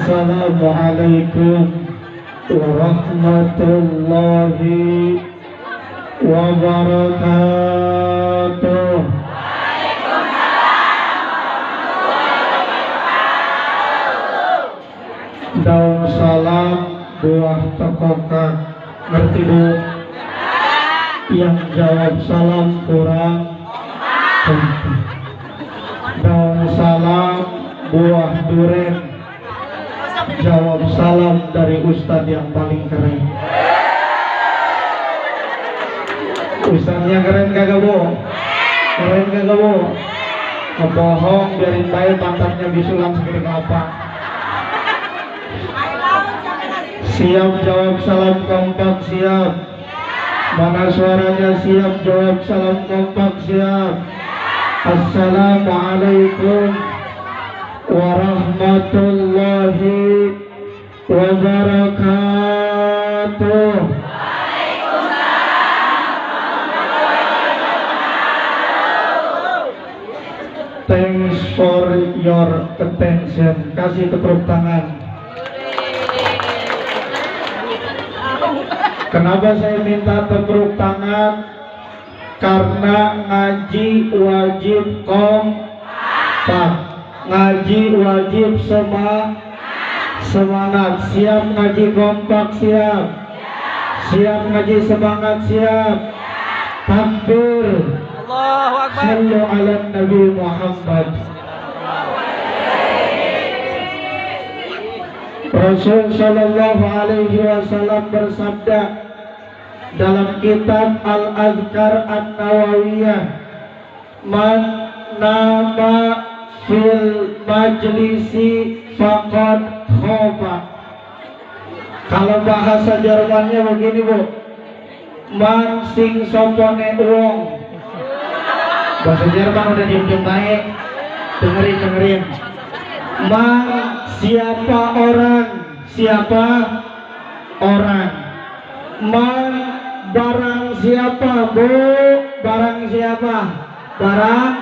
Assalamualaikum warahmatullahi wabarakatuh. Daun salam buah tokokak. Ngerti bu? Yang jawab salam kurang. Daun salam buah duren. Jawab salam dari ustadz yang paling keren. Ustadznya keren kagak bu? Keren kagak bu? Ngebohong biarin baik pantatnya bisulan segede kelapa. Siap jawab salam kompak siap. Mana suaranya siap jawab salam kompak siap. Assalamualaikum warahmatullahi wabarakatuh. Thanks for your attention. Kasih tepuk tangan. Kenapa saya minta tepuk tangan? Karena ngaji wajib kompak. Ngaji wajib semangat. Siap ngaji kompak siap. Siap ngaji semangat siap. Takbir. Allahu Akbar. Sallu ala Nabi Muhammad. Rasul sallallahu alaihi wasallam bersabda dalam kitab Al-Azkar An-Nawawiyah, man nama fil majlisi faqad khoba. Kalau bahasa Jermannya begini bu, man sing sopone uang. Bahasa Jerman udah diem baik. Dengerin. Man siapa orang? Siapa orang? Man barang siapa bu? Barang siapa? Barang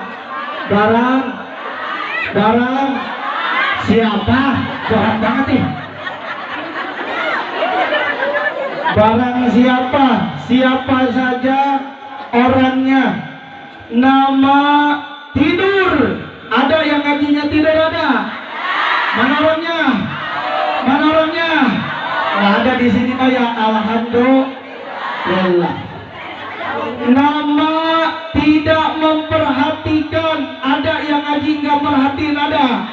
siapa? Jahat banget nih. Barang siapa? Siapa saja orangnya. Nama tidur. Ada yang ngajinya tidur ada? Mana orangnya? Mana orangnya? Nggak ada di sini oh ya. Alhamdulillah. Nama tidak memperhatikan. Ada yang ngaji nggak perhatiin ada?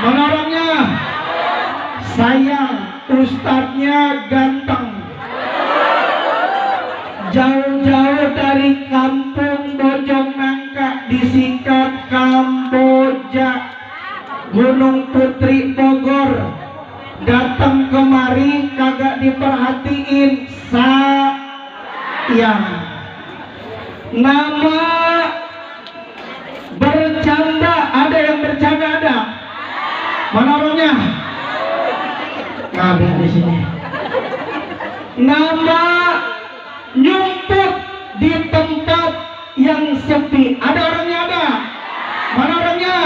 Mana orangnya? Sayang, ustadznya ganteng. Jauh-jauh dari kampung Bojongnangka disingkat Kamboja, Gunung Putri Bogor, datang kemari kagak diperhatiin sayang. Nama bercanda, ada yang bercanda ada? Mana orangnya? Nggak ada di sini. Nama nyumput di tempat yang sepi, ada orangnya ada? Mana orangnya?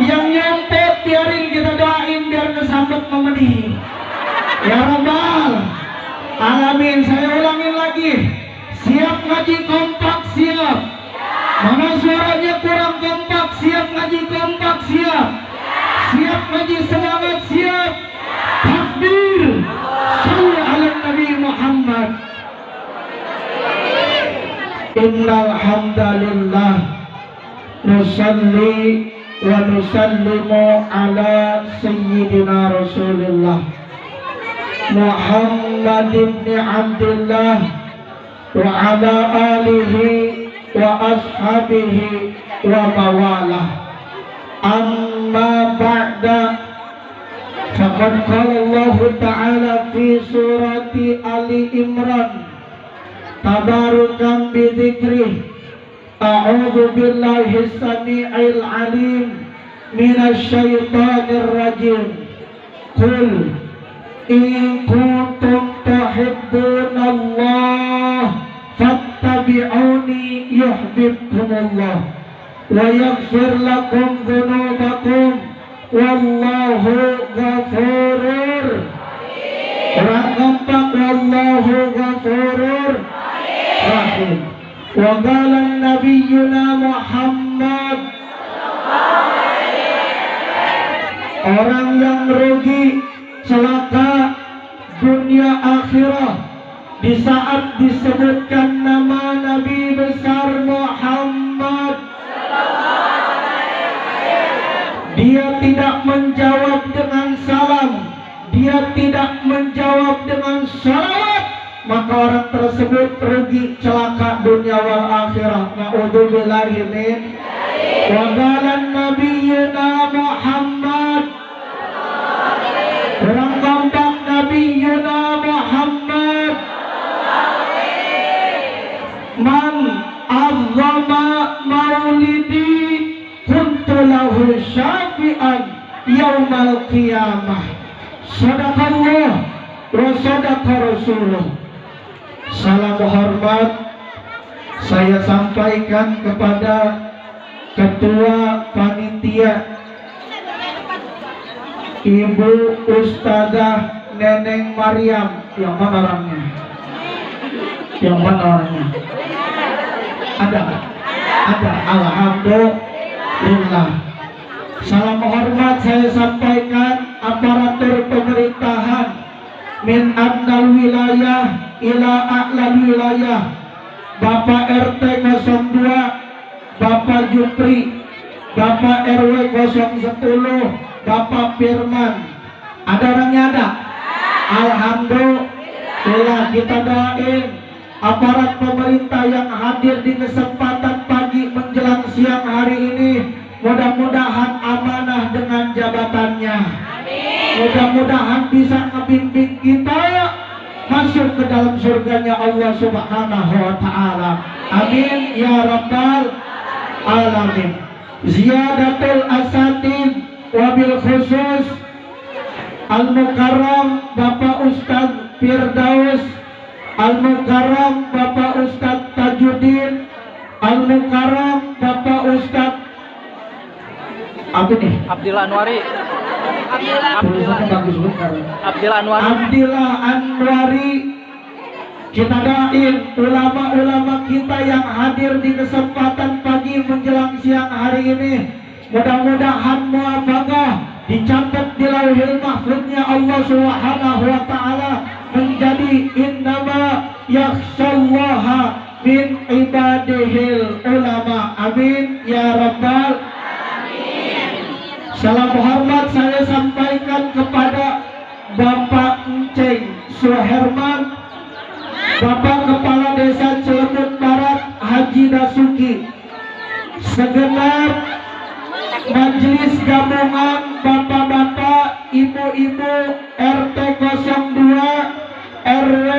Yang nyumput biarin kita doain biar kesambet memedih. Ya Rabbal Alamin. Saya ulangin lagi. Siap ngaji kompak siap. Mana suaranya kurang kompak? Siap ngaji kompak siap. Siap ngaji semangat siap. Takbir. Sallu ala Nabi Muhammad. Innal hamdalillah nusalli wa nusallimu ala sayyidina Rasulillah Muhammad ibn Abdullah wa ala alihi wa ashabihi wa mawalah. Amma ba'da, faqad qala Allah ta'ala fi surati Ali Imran tabarukan bidzikrih. A'udzu billahi samii'il 'alim minasy syaithanir rajim. Qul in kuntum tuhibbunallah fattabi'uni yuhibbukumullah wa yaghfir lakum dhunubakum wallahu ghafurur. Orang kompak wallahu ghafurur rahim. Wa qala nabiyyuna Muhammad, orang yang rugi celaka dunia akhirah di saat disebutkan nama Nabi besar Muhammad, dia tidak menjawab dengan salam, dia tidak menjawab dengan salawat, maka orang tersebut rugi celaka dunia wal akhirah. Na'udzubillahi min. Wa qala nabiyyuna Muhammad, orang kompak nabiyyuna Muhammad, man azzama maulidi kuntu lahu syafi'an yaumal qiyamah. Sadaqallah wa sadaqa Rasulullah. Salam hormat saya sampaikan kepada Ketua Panitia Ibu Ustazah Neneng Maryam. Yang mana orangnya? Yang mana orangnya? Ada? Ada. Alhamdulillah. Salam hormat saya sampaikan aparatur pemerintahan min adnal wilayah ila a'lal wilayah, Bapak RT 02, Bapak Jupri, Bapak RW 010, Bapak Firman. Ada orangnya? Ada. Alhamdulillah. Kita doain aparat pemerintah yang hadir di kesempatan pagi menjelang siang hari ini, mudah-mudahan amanah dengan jabatannya. Mudah-mudahan bisa membimbing kita masuk ke dalam surganya Allah Subhanahu wa ta'ala. Amin ya rabbal alamin. Ziyadatul asatid wabil khusus Al-Mukarram Bapak Ustadz Firdaus, Al-Mukarram Bapak Ustadz Tajuddin, Al-Mukarram Bapak Ustadz apa nih? Abdillah Anwari. Abdillah Anwari. Kita doain ulama-ulama kita yang hadir di kesempatan pagi menjelang siang hari ini, mudah-mudahan muwafaqah, dicatat di lauhil mahfuznya Allah Subhanahu wa ta'ala menjadi innama yakhshallaha min ibadihil ulama. Amin ya rabbal alamin. Salam hormat saya sampaikan kepada Bapak Enceng Suherman, Bapak Kepala Desa Cilemun Barat Haji Dasuki, segenap Majelis Gabungan Bapak-bapak, Ibu-ibu RT 02 RW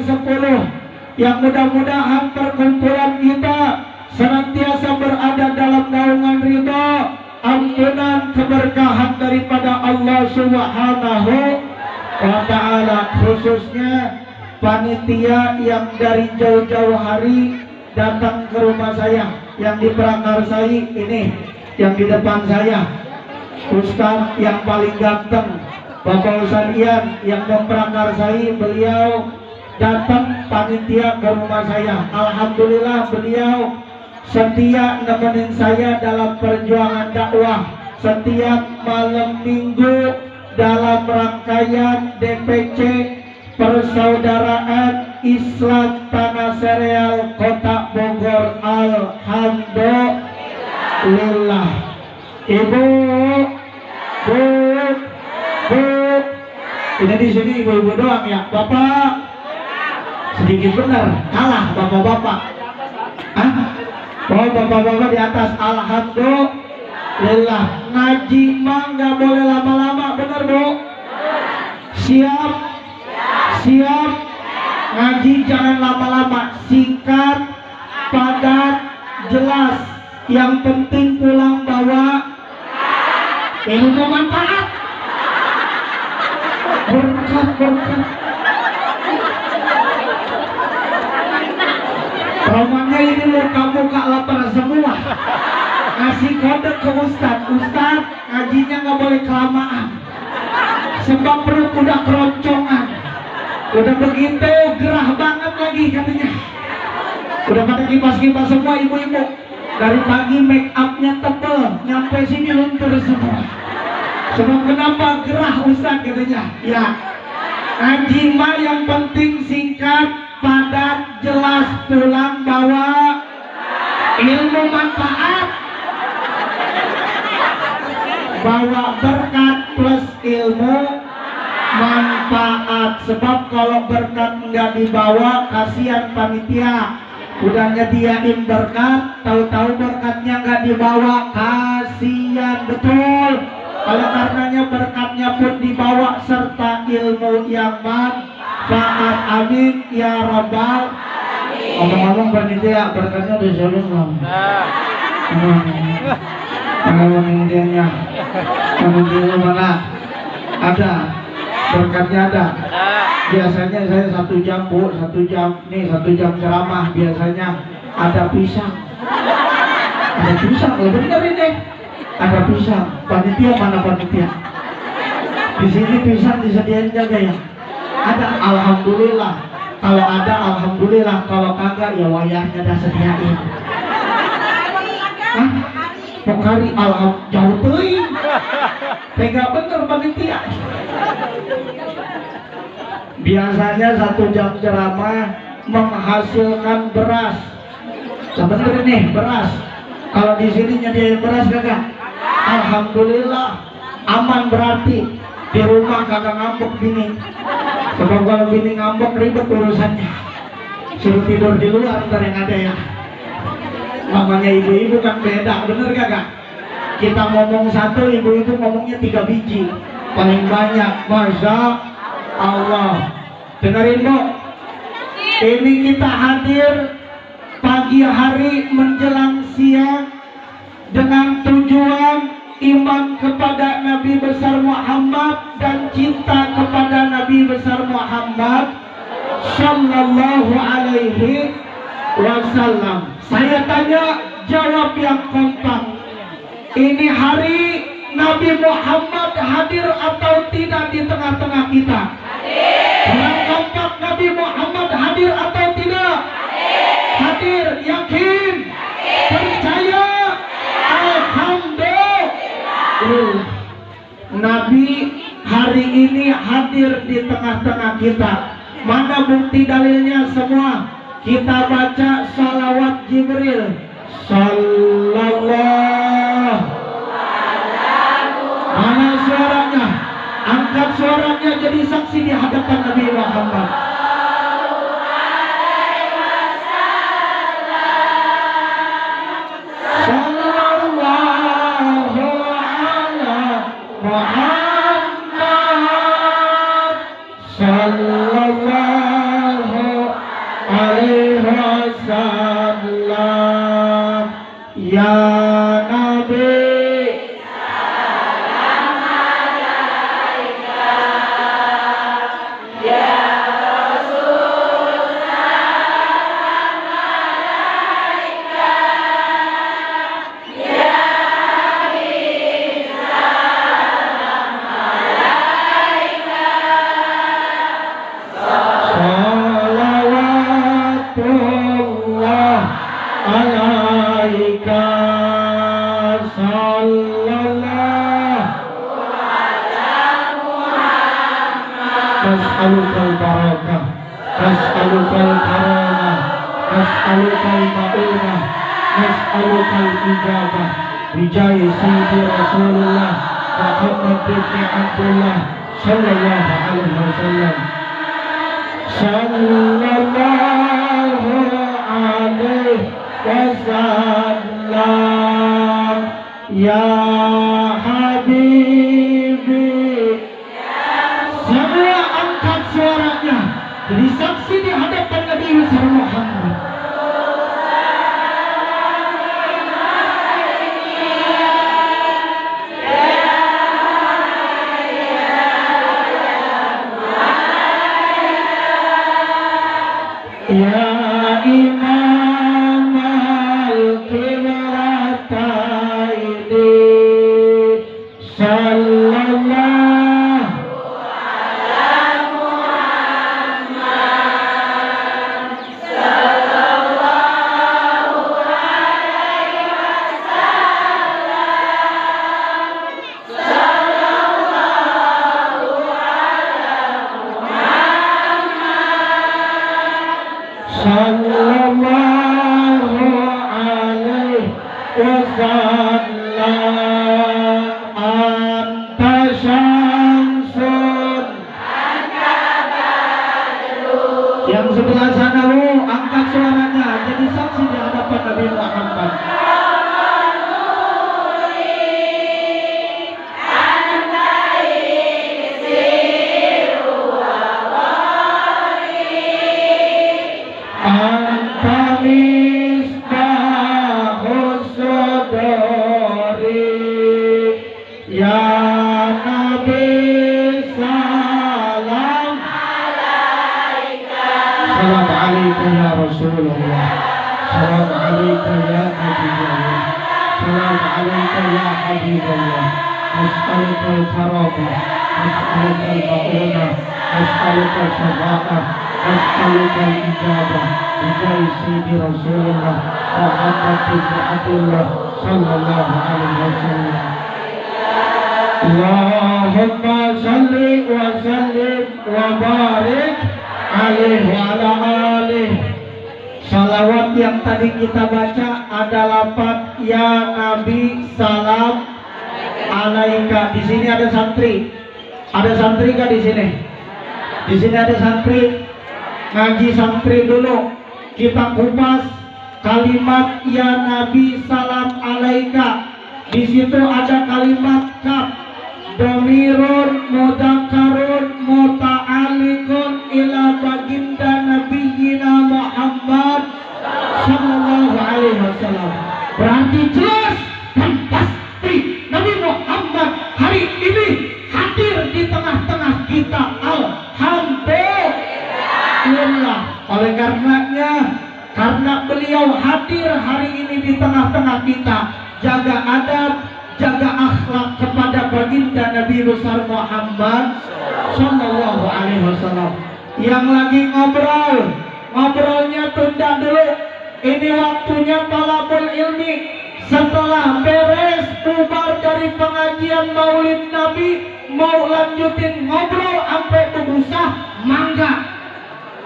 010, yang mudah-mudahan perkumpulan kita senantiasa berada dalam naungan ridho, ampunan, keberkahan daripada Allah Subhanahu wa ta'ala. Khususnya panitia yang dari jauh-jauh hari datang ke rumah saya, yang diperakarsai ini, yang di depan saya, Ustadz yang paling ganteng, Bapak Ustadz Ian yang memperakarsai, beliau datang panitia ke rumah saya. Alhamdulillah beliau setia nemenin saya dalam perjuangan dakwah setiap malam minggu dalam rangkaian DPC Persaudaraan Islam Tanah Sereal Kota Bogor. Alhamdulillah. Ibu, bu, ini di sini ibu-ibu doang ya. Bapak sedikit benar, kalah bapak-bapak. Oh, bapak-bapak di atas. Alhamdulillah. Ngaji mah nggak boleh lama-lama, benar bu? Siap? Siap. Ngaji jangan lama-lama, singkat, padat, jelas. Yang penting pulang bawa ilmu manfaat. Berkat. Romannya ini muka-muka lapar semua. kasih kode ke Ustadz, Ustadz ngajinya nggak boleh kelamaan sebab perut udah keroncongan, udah begitu gerah banget lagi katanya, udah pada kipas-kipas semua ibu-ibu, dari pagi make upnya tebel nyampe sini luntur semua. Sebab kenapa gerah Ustadz katanya? Ya, ngaji mah yang penting singkat, padat, jelas, pulang bawa ilmu manfaat, bawa berkat plus ilmu manfaat. Sebab kalau berkat nggak dibawa, kasihan panitia udah nyediain berkat, tahu-tahu berkatnya nggak dibawa, kasihan betul. Oleh karenanya berkatnya pun dibawa serta ilmu yang manfaat. Amin ya rabbal. Ngomong-ngomong panitia, berkatnya udah siapin belum? Panitianya, panitia mana? Ada, berkatnya ada. Biasanya saya 1 jam bu, 1 jam nih, 1 jam ceramah. Biasanya ada pisang, ada pisang. Kalau bener ini ada pisang. Panitia mana panitia? Di sini pisang disediain jaga ya? Ada, alhamdulillah. Kalau ada alhamdulillah, kalau kagak ya wayahnya dah sediain. Hah? Pokari alhamdulillah jauh teuing. Tega bener panitia. Biasanya 1 jam ceramah menghasilkan beras. Sebentar nih beras. Kalau di sini nyediain beras kagak? Alhamdulillah aman, berarti di rumah kagak ngambek bini. Sebab kalau bini ngambek ribet urusannya, suruh tidur di luar ntar yang ada ya. Namanya ibu-ibu kan beda, bener kagak? Kita ngomong 1, ibu-ibu ngomongnya 3 biji paling banyak. Masya Allah. Dengerin bu, ini kita hadir pagi hari menjelang siang dengan tujuan iman kepada Nabi besar Muhammad dan cinta kepada Nabi besar Muhammad sallallahu alaihi wasallam. Saya tanya, jawab yang kompak. Ini hari Nabi Muhammad hadir atau tidak di tengah-tengah kita? Yang kompak, Nabi Muhammad hadir atau tidak? Hadir. Yakin? Percaya? Alhamdulillah. Nabi hari ini hadir di tengah-tengah kita. Mana bukti dalilnya semua? Kita baca salawat Jibril. Sallallahu. Mana suaranya? Angkat suaranya jadi saksi di hadapan Nabi Muhammad. Ya Nabi, salam alaika. Ya Rasul, salam alaika. Ya Habib, salam alaika. Salawatullah alaika. Nas'alukal barakah, nas'alukal karamah, nas'alukal ma'unah, nas'alukal ijabah bijahi sayyidi Rasulullah Muhammad bin Abdullah sallallahu alaihi wasallam. Sallallahu alaihi wasallam. Ya Habibi. Semua angkat suaranya jadi saksi di hadapan Nabi besar Muhammad. Ya Imam al-Qiblatain sallallahu sallallahu alaihi wasallam. Anta syamsun. Yang sebelah sana angkat suaranya jadi saksi di hadapan Nabi Muhammad. Anta misbahus sodori ya Nabi salam alaika. Salam alaika ya Rasulullah. Salam alaika ya Nabiullah. Salam alaika ya Habibullah. As'alukal karamah, as'alukal ma'unah, as'alukal syafa'ah, as'alukal ijabah bijai Sayyidi Rasulullah Muhammad bin Abdullah sallallahu alaihi wasallam. Allahumma salli wa sallim wa barik alaihi wa ala alihi. Salawat yang tadi kita baca ada lafaz ya Nabi salam alaika. Di sini ada santri. Ada santri kah di sini? Di sini ada santri. Ngaji santri dulu. Kita kupas kalimat ya Nabi salam alaika. Di situ ada kalimat kaf, dhamirun mudzakarun muta'alliqun ila baginda nabiyina Muhammad sallallahu alaihi wasallam. Berarti jelas dan pasti Nabi Muhammad hari ini hadir di tengah-tengah kita. Alhamdulillah. Oleh karenanya, karena beliau hadir hari ini di tengah-tengah kita, jaga adab, jaga akhlak kepada baginda Nabi besar Muhammad sallallahu alaihi wasallam. Yang lagi ngobrolnya tunda dulu. Ini waktunya talabul ilmi. Setelah beres bubar dari pengajian Maulid Nabi, mau lanjutin ngobrol sampai berbusa, mangga.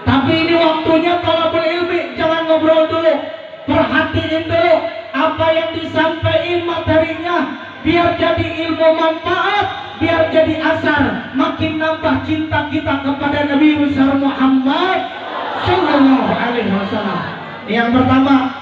Tapi ini waktunya talabul ilmi, jangan ngobrol dulu. Perhatiin dulu apa yang disampaikan materinya, biar jadi ilmu manfaat, biar jadi asar, makin nambah cinta kita kepada Nabi besar Muhammad sallallahu alaihi wasallam. Yang pertama,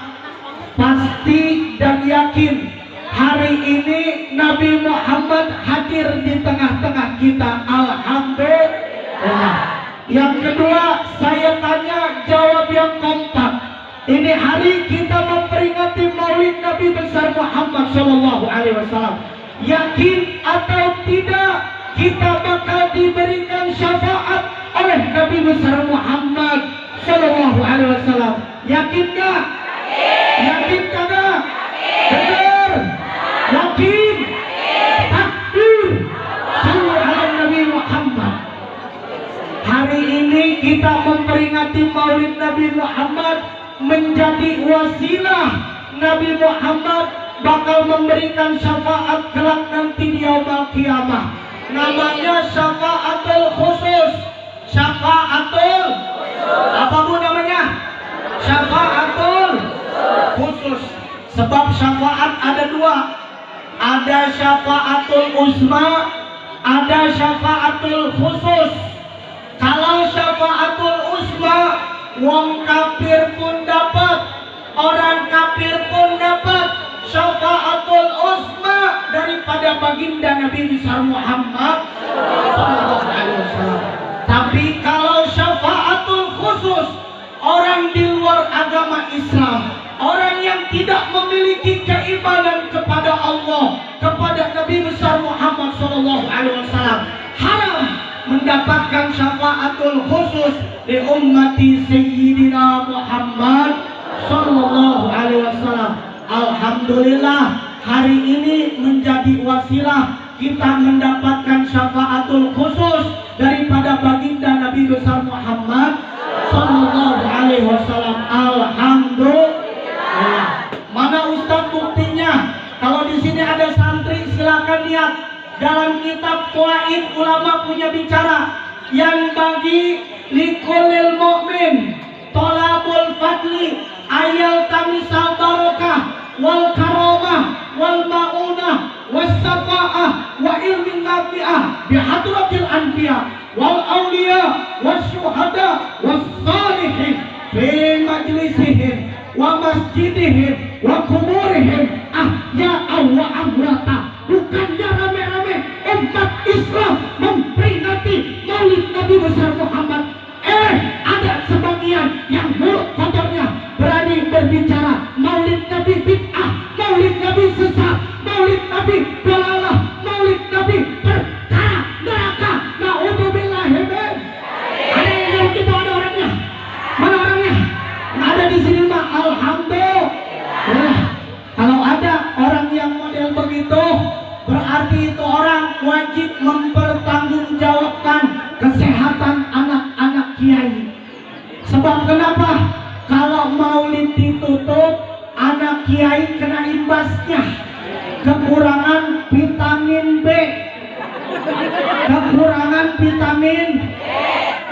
pasti dan yakin hari ini Nabi Muhammad hadir di tengah-tengah kita. Alhamdulillah. Yang kedua, saya tanya jawab yang kompak. Ini hari kita memperingati Maulid Nabi besar Muhammad sallallahu alaihi wasallam. Yakin atau tidak kita bakal diberikan syafaat oleh Nabi besar Muhammad sallallahu alaihi wasallam. Yakin enggak? Yakin kagak? Benar? Yakin? Takbir. Sallu ala Nabi Muhammad. Hari ini kita memperingati Maulid Nabi Muhammad menjadi wasilah Nabi Muhammad bakal memberikan syafaat kelak nanti di yaumul qiyamah. Namanya syafaatul khusus. Syafaatul apa bu namanya? Syafaatul khusus. Sebab syafaat ada dua. Ada syafaatul uzma, ada syafaatul khusus. Kalau syafaatul uzma, wong kafir pun dapat, orang kafir pun dapat syafaatul uzma daripada baginda Nabi besar Muhammad sallallahu alaihi wasallam. Tapi kalau syafaatul khusus, orang di luar agama Islam, orang yang tidak memiliki keimanan kepada Allah, kepada Nabi besar Muhammad sallallahu alaihi wasallam, haram mendapatkan syafaatul khusus di ummati Sayyidina Muhammad sallallahu alaihi wasallam. Alhamdulillah hari ini menjadi wasilah kita mendapatkan syafaatul khusus daripada baginda Nabi besar Muhammad sallallahu alaihi wasallam. Alhamdulillah. Mana Ustaz buktinya? Kalau di sini ada santri silakan lihat dalam kitab Qawaid ulama punya bicara yang bagi likulil mu'min tolabul fadli ayal tamisal barokah wal karamah wal ma'unah was safa'ah wa ilmin nafi'ah bihadratil anbiya wal awliya was syuhada was salihin fi majlisihim wa masjidihim wa kuburihim ahya'an wa amwata. Bukannya rame-rame umat Islam memperingati maulid Nabi besar Muhammad, ada sebagian yang mulut kotornya berani berbicara maulid Nabi bid'ah, maulid Nabi sesat, maulid Nabi dalalah, maulid Nabi perkara neraka. Naudzubillah. Ada yang jauh kita, ada orangnya. Mana orangnya? Ada di sini mah. Alhamdulillah. Kalau ada orang yang model begitu, berarti itu orang wajib mempertanggungjawabkan kesehatan anak-anak kiai. Sebab kenapa? Kalau maulid ditutup, anak kiai kena imbasnya. Kekurangan vitamin B, kekurangan vitamin,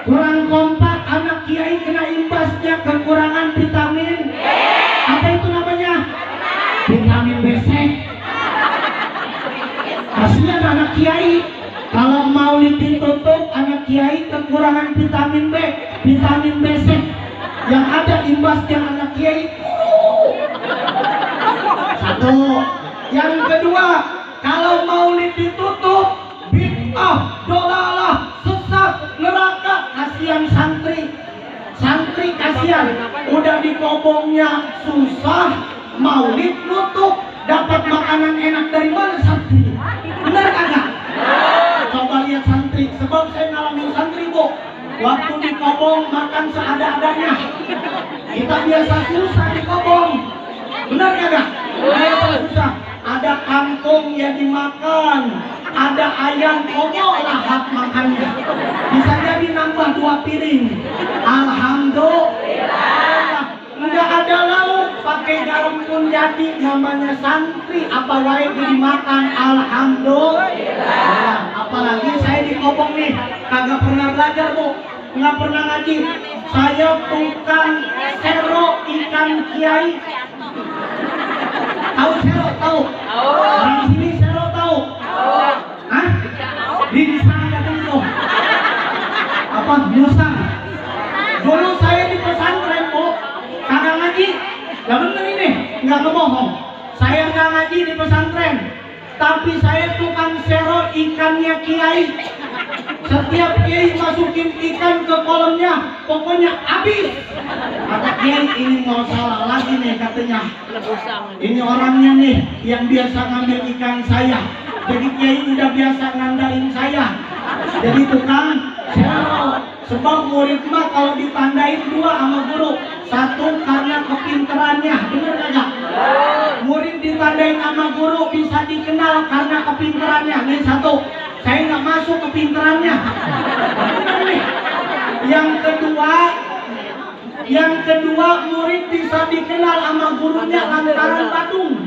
kurang kompak, anak kiai kena imbasnya kekurangan vitamin. Apa itu namanya? Vitamin B6. Kasihan anak kiai. Kalau maulid ditutup, anak kiai kekurangan vitamin B, vitamin B6. Yang ada imbasnya anak kiai. Satu. Yang kedua, kalau maulid ditutup, bid'ah, dolalah, sesat, neraka. Kasihan santri. Santri kasihan. Udah dikobongnya susah, maulid nutup. Dapat makanan enak dari mana santri? Benar kagak? Coba lihat santri. Sebab saya ngalamin santri, Bu. Waktu dikobong makan seada-adanya. Kita biasa susah dikobong. Benar kagak? Biasa susah. Ada kangkung yang dimakan, ada ayam konyol lahap makannya. Bisa jadi nambah 2 piring. Alhamdulillah. Enggak ada lauk, pakai garam pun jadi. Namanya santri, apa wae dimakan. Alhamdulillah. Apalagi saya dikobong nih, kagak pernah belajar, Bu, nggak pernah ngaji. Saya tukang sero ikan kiai. Tahu sero? Tahu? Orang sini sero tahu? Hah? Di sana itu apa? Musang. Dulu saya di pesantren, Bu, kagak ngaji. Gak bener ini, nggak ngebohong. Saya nggak ngaji di pesantren, tapi saya tukang sero ikannya kiai. Setiap kiai masukin ikan ke kolamnya, pokoknya habis. Kata kiai, ini mau salah lagi nih katanya. Ini orangnya nih yang biasa ngambil ikan saya. Jadi kiai udah biasa ngandain saya. Jadi tukang sero. Sebab murid mah kalau ditandain 2 sama guru. 1 karena kepinterannya, bener gak? Murid ditandain sama guru bisa dikenal karena kepinterannya. Nih 1, saya nggak masuk kepinterannya. Bener nih. Yang kedua murid bisa dikenal sama gurunya lantaran badung.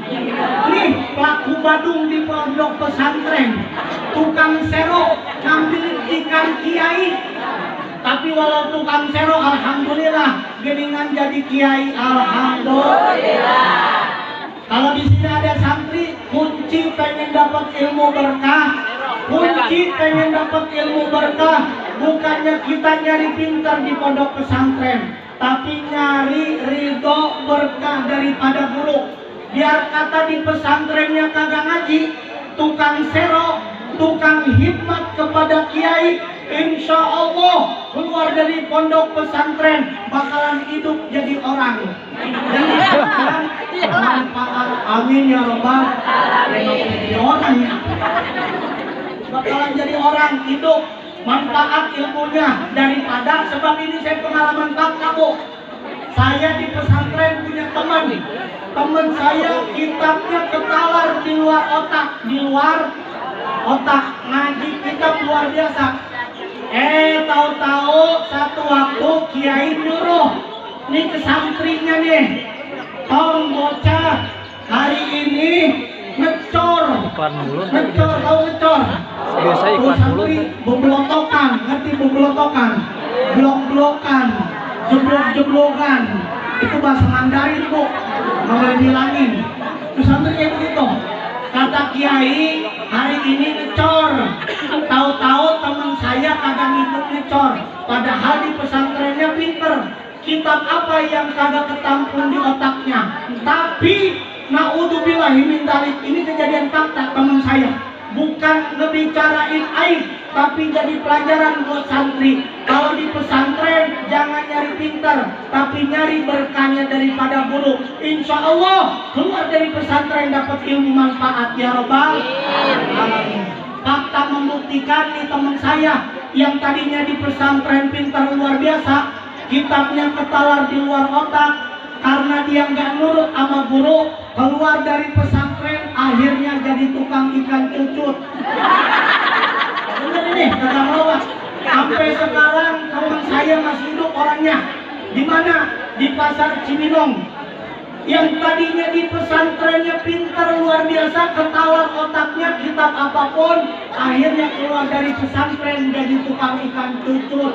Nih pelaku badung di pondok pesantren, tukang sero ngambilin ikan kiai. Tapi walau tukang sero, alhamdulillah, geningan jadi kiai, alhamdulillah. Kalau di sini ada santri, kunci pengen dapat ilmu berkah, kunci pengen dapat ilmu berkah, bukannya kita nyari pintar di pondok pesantren, tapi nyari ridho berkah daripada guru. Biar kata di pesantrennya kagak ngaji, tukang sero, tukang hikmat kepada kiai, insya Allah keluar dari pondok pesantren bakalan hidup jadi orang. Jadi manfaat, amin ya robbal alamin. Jadi orang ya, bakalan jadi orang, hidup, manfaat ilmunya daripada. Sebab ini saya pengalaman kamu. Saya di pesantren punya teman saya kitabnya ketalar di luar otak, di luar otak ngaji kita luar biasa. Tahu-tahu satu waktu kiai nyuruh nih ke santrinya nih, tolong bocah hari ini ngecor, tahu ngecor? Biasa iklan mulut. Beblotokan, ngerti beblotokan? Blok-blokan, jeblok-jeblokan. Itu bahasa Mandarin, Bu. Nggak boleh bilangin. Terus santri kayak begitu. Kata kiai, hari ini ngecor. Tahu-tahu teman saya kagak ngikut ngecor. Padahal di pesantrennya pinter. Kitab apa yang kagak ketampung di otaknya. Tapi naudzubillahi min dzalik, ini kejadian fakta teman saya. Bukan ngebicarain aib, tapi jadi pelajaran buat santri. Kalau di pesantren jangan nyari pintar, tapi nyari berkahnya daripada guru. Insya Allah keluar dari pesantren dapat ilmu manfaat ya Rabbal alamin. Fakta membuktikan nih teman saya yang tadinya di pesantren pintar luar biasa, kitabnya ketalar di luar otak karena dia nggak nurut sama guru, keluar dari pesantren akhirnya jadi tukang ikan cucut. Bener ini kata melawat. Sampai sekarang teman saya masih hidup orangnya. Di mana? Di pasar Cibinong. Yang tadinya di pesantrennya pintar luar biasa, ketawar otaknya kitab apapun, akhirnya keluar dari pesantren jadi tukang ikan cucut.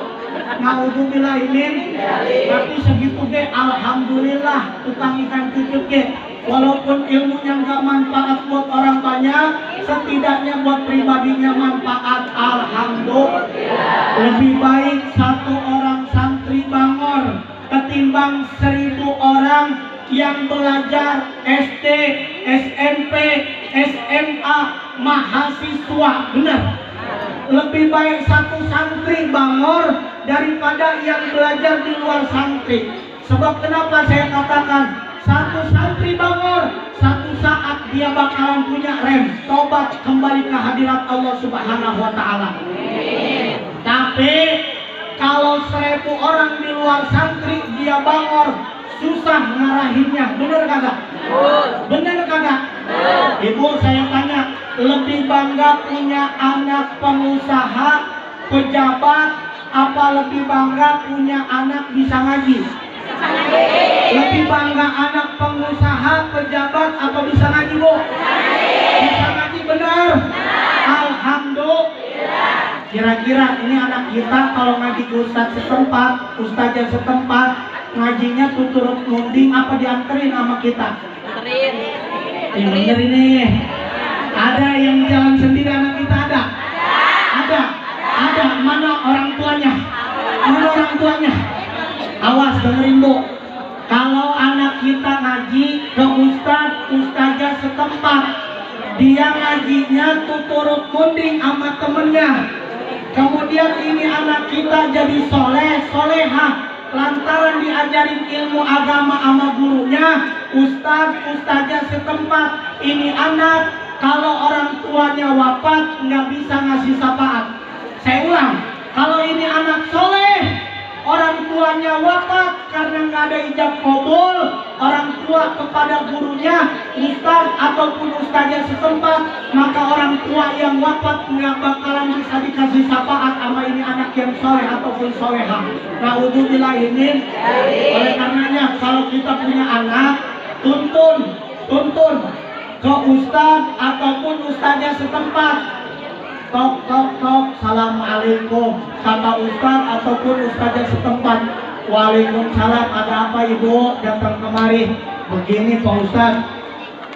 Naudzubillahimin. Tapi segitu ge, alhamdulillah tukang ikan cucut ge. Walaupun ilmunya nggak manfaat buat orang banyak, setidaknya buat pribadinya manfaat. Alhamdulillah. Lebih baik satu orang santri Bangor ketimbang 1000 orang yang belajar SD, SMP, SMA, mahasiswa. Benar. Lebih baik satu santri Bangor daripada yang belajar di luar santri. Sebab kenapa saya katakan satu santri Bangor, satu saat dia bakalan punya rem, tobat kembali ke hadirat Allah Subhanahu wa Ta'ala. Tapi kalau 1000 orang di luar santri dia Bangor, susah ngarahinnya. Bener kagak? Bener kagak? Ibu saya tanya, lebih bangga punya anak pengusaha, pejabat, apa lebih bangga punya anak bisa ngaji? Lebih bangga anak pengusaha, pejabat, apa bisa ngaji, Bu? Bisa ngaji, bener? Alhamdulillah. Kira-kira ini anak kita kalau ngaji ke ustadz setempat, ustazah setempat, ngajinya tuturut munding apa dianterin sama kita? Anterin. Bener ini. Ada yang jalan sendiri anak kita ada? Ada. Ada. Mana orang tuanya? Mana orang tuanya? Awas dengerin, Bu. Kalau anak kita ngaji ke ustadz, ustazah setempat, dia ngajinya tuturut munding sama temennya. Kemudian ini anak kita jadi soleh, solehah, lantaran diajarin ilmu agama sama gurunya, ustadz, ustazah setempat. Ini anak kalau orang tuanya wafat nggak bisa ngasih syafaat. Saya ulang, kalau ini anak soleh, orang tuanya wafat karena nggak ada ijab kabul, orang tua kepada gurunya, ustadz ataupun ustazah setempat, maka orang tua yang wafat nggak bakalan bisa dikasih syafaat sama ini anak yang soleh ataupun solehah. Naudzubillahimin. Oleh karenanya kalau kita punya anak, tuntun ke ustadz ataupun ustazah setempat. Tok tok tok, assalamualaikum, kata ustadz ataupun ustazah setempat. Waalaikumsalam, ada apa ibu datang kemari? Begini Pak Ustadz,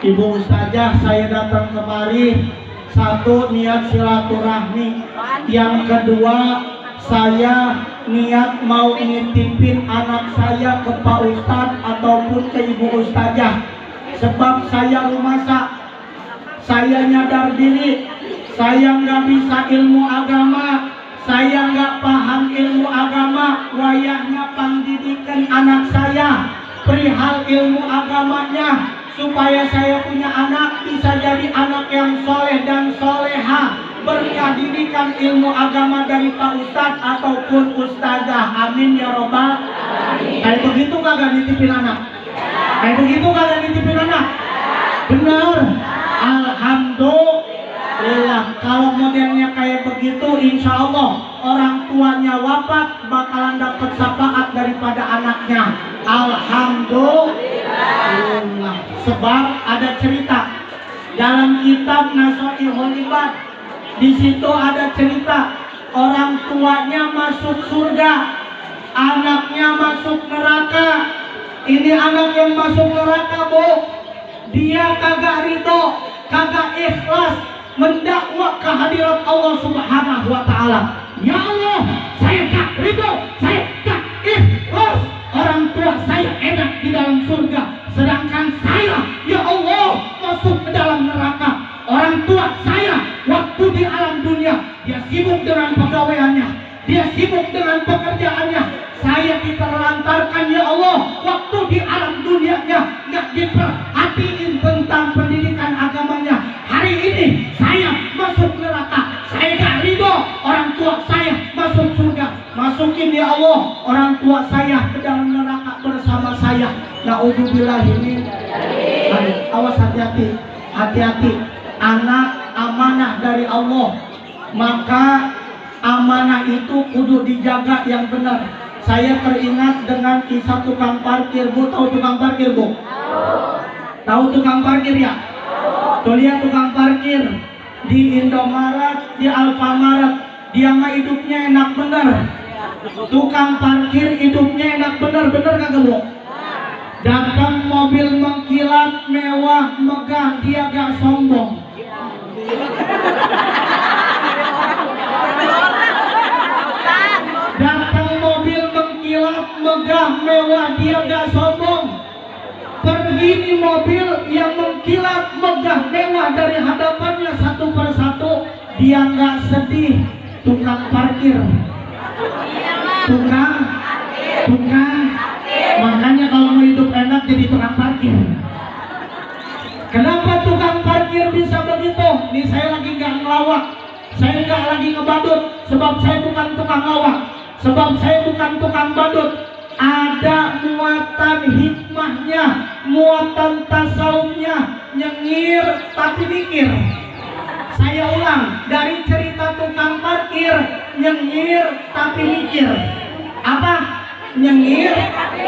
ibu ustazah saya datang kemari, satu niat silaturahmi, yang kedua saya niat mau nitipin anak saya ke Pak Ustadz ataupun ke ibu ustazah. Sebab saya rumasa, saya nyadar diri, saya nggak bisa ilmu agama, saya nggak paham ilmu agama, wayahnya pendidikan anak saya perihal ilmu agamanya, supaya saya punya anak bisa jadi anak yang soleh dan soleha, berkah didikan ilmu agama dari Pak Ustadz ataupun ustazah. Amin ya robbal. Kayak begitu kagak nitipin anak? Kayak begitu kagak nitipin anak? Bener. Alhamdulillah. Kalau begitu, insya Allah orang tuanya wafat bakalan dapat syafaat daripada anaknya. Alhamdulillah. Sebab ada cerita dalam kitab Nasoihul Ibad. Di situ ada cerita orang tuanya masuk surga, anaknya masuk neraka. Ini anak yang masuk neraka, Bu. Dia kagak ridho, kagak ikhlas mendakwa kehadirat Allah Subhanahu wa Ta'ala. Ya Allah, saya tak ridho, saya tak ikhlas. Orang tua saya enak di dalam surga, sedangkan saya, ya Allah, masuk ke dalam neraka. Orang tua saya waktu di alam dunia dia sibuk dengan pegawaiannya, dia sibuk dengan pekerjaannya. Saya diterlantarkan, ya Allah, waktu di alam dunianya nggak diperhatiin tentang pendidikan agamanya. Hari ini saya masuk neraka, saya nggak ridho orang tua saya masuk surga. Masukin, ya Allah, orang tua saya ke dalam neraka bersama saya. Naudzubillah ini. Awas, hati-hati, hati-hati. Anak amanah dari Allah, maka amanah itu kudu dijaga yang benar. Saya teringat dengan kisah tukang parkir. Bu, tahu tukang parkir, Bu? Tahu tukang parkir ya? Tuh lihat tukang parkir di Indomaret, di Alfamaret, dia mah hidupnya enak bener. Tukang parkir hidupnya enak bener, bener kagak, Bu? Datang mobil mengkilat, mewah, megah, dia gak sombong. Datang mobil mengkilat, megah, mewah, dia gak sombong. Pergi di mobil yang mengkilat, megah, mewah dari hadapannya satu persatu, dia gak sedih. Tukang parkir, tukang, makanya kalau mau hidup enak jadi tukang parkir. Kenapa tukang parkir bisa begitu? Nih saya lagi nggak ngelawak, saya nggak lagi ngebadut, sebab saya bukan tukang lawak, sebab saya bukan tukang badut. Ada muatan hikmahnya, muatan tasawufnya, nyengir tapi mikir. Saya ulang, dari cerita tukang parkir, nyengir tapi mikir. Apa? Nyengir tapi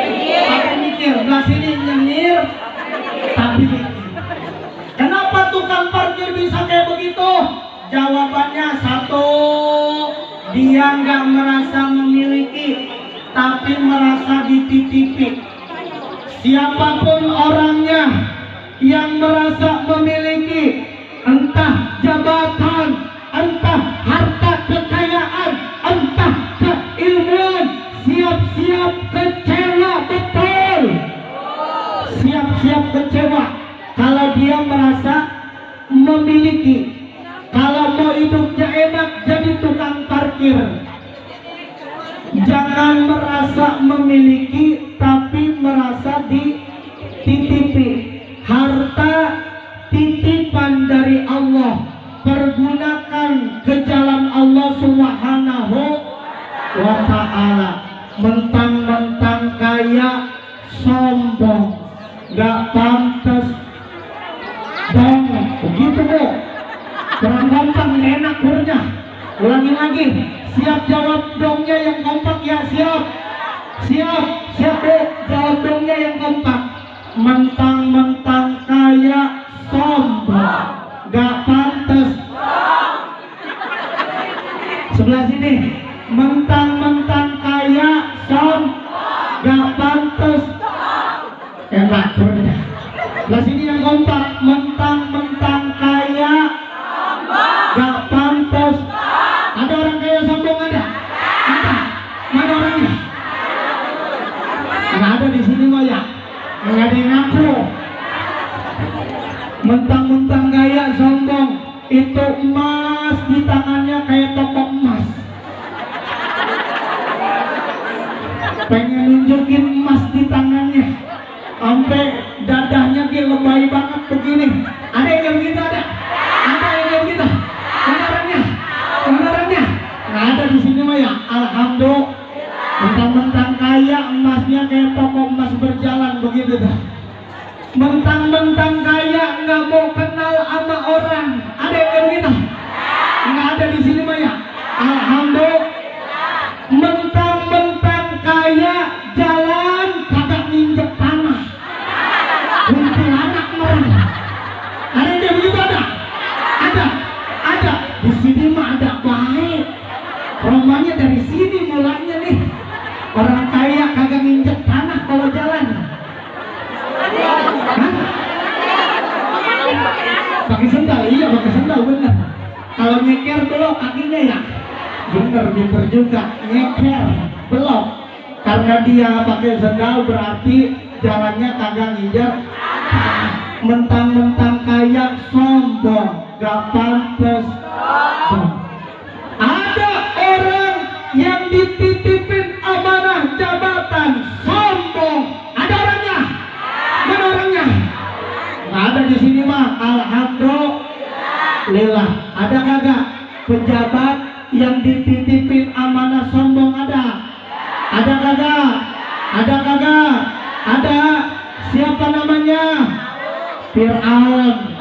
mikir. Belah sini nyengir tapi mikir. Kenapa tukang parkir bisa kayak begitu? Jawabannya satu, dia nggak merasa memiliki, tapi merasa dititipi. Siapapun orangnya yang merasa memiliki, entah jabatan, entah harta kekayaan, entah keilmuan, siap-siap kecewa, betul. Siap-siap kecewa kalau dia merasa memiliki. Kalau mau hidupnya enak jadi tukang parkir. Jangan merasa memiliki, tapi merasa dititipi. Harta titipan dari Allah, pergunakan ke jalan Allah Subhanahu wa Ta'ala. Mentang-mentang kaya sombong, gak pantas dong, begitu, Bu. Kurang gampang, enak hurnya. Ulangi lagi, siap jawab dongnya yang kompak ya, siap, Bu, jawab dongnya yang kompak. Mentang-mentang kaya sombong, gak pantas. Sebelah sini, mentang-mentang kaya sombong, gak pantas. Enak hurnya. Sebelah sini yang kompak, mentang-mentang kaya gak pantas. Ada orang kaya sombong, ada? Ada? Mana orangnya? Nggak ada di sini kok ya? Nggak ada yang ngaku. Mentang-mentang kaya sombong, itu emas di tangannya kayak toko emas. Pengen nunjukin emas di tangannya, sampai dadahnya dia lebay banget begini. Ada yang begitu, ada? Ada yang begitu? Kebenarannya? Nggak ada di sini mah ya. Alhamdulillah. Mentang-mentang kaya, emasnya kayak toko emas berjalan begitu dah. Mentang-mentang kaya nggak mau kenal sama orang. Ada yang begitu? Nggak ada di sini mah ya. ada di sini mah ada baik. Romanya dari sini mulanya nih. Orang kaya kagak nginjek tanah kalau jalan. Hah? Pakai sendal, iya pakai sendal bener. Kalau nyeker belok kakinya ya, bener juga nyeker belok. Karena dia pakai sendal berarti jalannya kagak nginjek. Mentang-mentang kaya sombong, gak pantes. Ada orang yang dititipin amanah jabatan sombong. Ada orangnya? Mana orangnya? Nggak ada di sini mah. Alhamdulillah. Ada kagak pejabat yang dititipin amanah sombong? Ada? Ada kagak? Ada kagak? Ada. Siapa namanya? Fir'aun.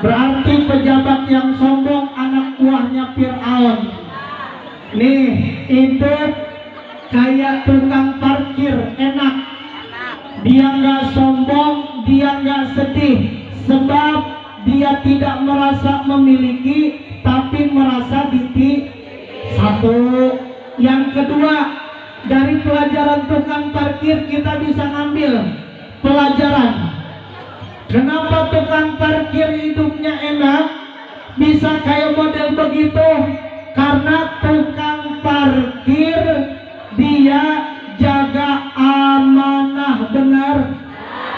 Berarti pejabat yang sombong anak buahnya Fir'aun. Nih, hidup kayak tukang parkir enak. Dia nggak sombong, dia nggak sedih, sebab dia tidak merasa memiliki, tapi merasa satu. Yang kedua, dari pelajaran tukang parkir kita bisa ngambil pelajaran. Kenapa tukang parkir hidupnya enak, bisa kayak model begitu? Karena tukang parkir dia jaga amanah, benar?